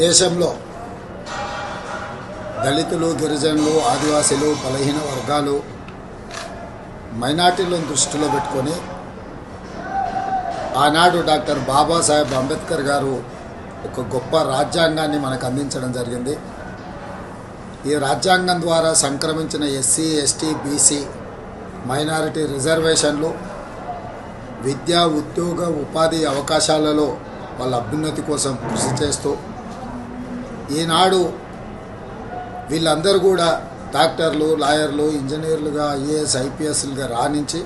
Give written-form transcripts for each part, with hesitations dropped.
దేశంలో దళితులు, గిరిజనులు, ఆదివాసీలు, బలహీన వర్గాలు, మైనార్టీలను దృష్టిలో పెట్టుకొని ఆనాడు డాక్టర్ బాబాసాహెబ్ అంబేద్కర్ గారు ఒక గొప్ప రాజ్యాంగాన్ని మనకు అందించడం జరిగింది. ఈ రాజ్యాంగం ద్వారా సంక్రమించిన ఎస్సీ, ఎస్టీ, బీసీ, మైనారిటీ రిజర్వేషన్లు విద్యా, ఉద్యోగ, ఉపాధి అవకాశాలలో వాళ్ళ అభ్యున్నతి కోసం కృషి చేస్తూ ఈనాడు వీళ్ళందరూ కూడా డాక్టర్లు, లాయర్లు, ఇంజనీర్లుగా, ఐఏఎస్, ఐపీఎస్లుగా రాణించి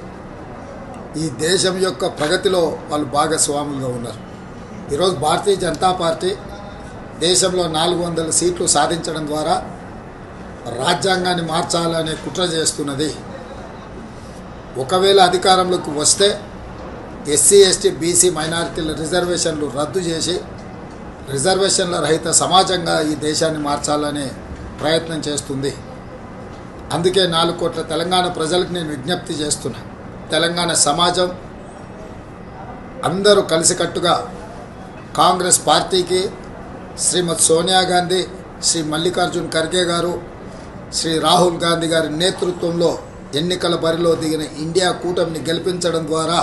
ఈ దేశం యొక్క ప్రగతిలో వాళ్ళు భాగస్వాములుగా ఉన్నారు. ఈరోజు భారతీయ జనతా పార్టీ దేశంలో 400 సీట్లు సాధించడం ద్వారా రాజ్యాంగాన్ని మార్చాలనే కుట్ర చేస్తున్నది. ఒకవేళ అధికారంలోకి వస్తే ఎస్సీ, ఎస్టీ, బీసీ, మైనారిటీల రిజర్వేషన్లు రద్దు చేసి రిజర్వేషన్ల రహిత సమాజంగా ఈ దేశాన్ని మార్చాలనే ప్రయత్నం చేస్తుంది. అందుకే 4 కోట్ల తెలంగాణ ప్రజలకు నేను విజ్ఞప్తి చేస్తున్నా. తెలంగాణ సమాజం అందరూ కలిసికట్టుగా కాంగ్రెస్ పార్టీకి, శ్రీమతి సోనియా గాంధీ, శ్రీ మల్లికార్జున్ ఖర్గే గారు, శ్రీ రాహుల్ గాంధీ గారి నేతృత్వంలో ఎన్నికల బరిలో దిగిన ఇండియా కూటమిని గెలిపించడం ద్వారా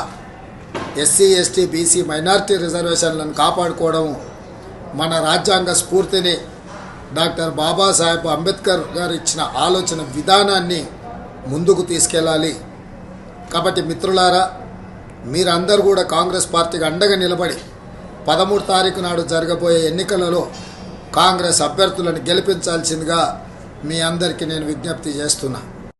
ఎస్సీ, ఎస్టీ, బీసీ, మైనారిటీ రిజర్వేషన్లను కాపాడుకోవడం, మన రాజ్యాంగ స్ఫూర్తిని, డాక్టర్ బాబాసాహెబ్ అంబేద్కర్ గారు ఇచ్చిన ఆలోచన విధానాన్ని ముందుకు తీసుకెళ్ళాలి. కాబట్టి మిత్రులారా, మీరందరూ కూడా కాంగ్రెస్ పార్టీకి అండగా నిలబడి 13 తారీఖు నాడు జరగబోయే ఎన్నికలలో కాంగ్రెస్ అభ్యర్థులను గెలిపించాల్సిందిగా మీ అందరికీ నేను విజ్ఞప్తి చేస్తున్నా.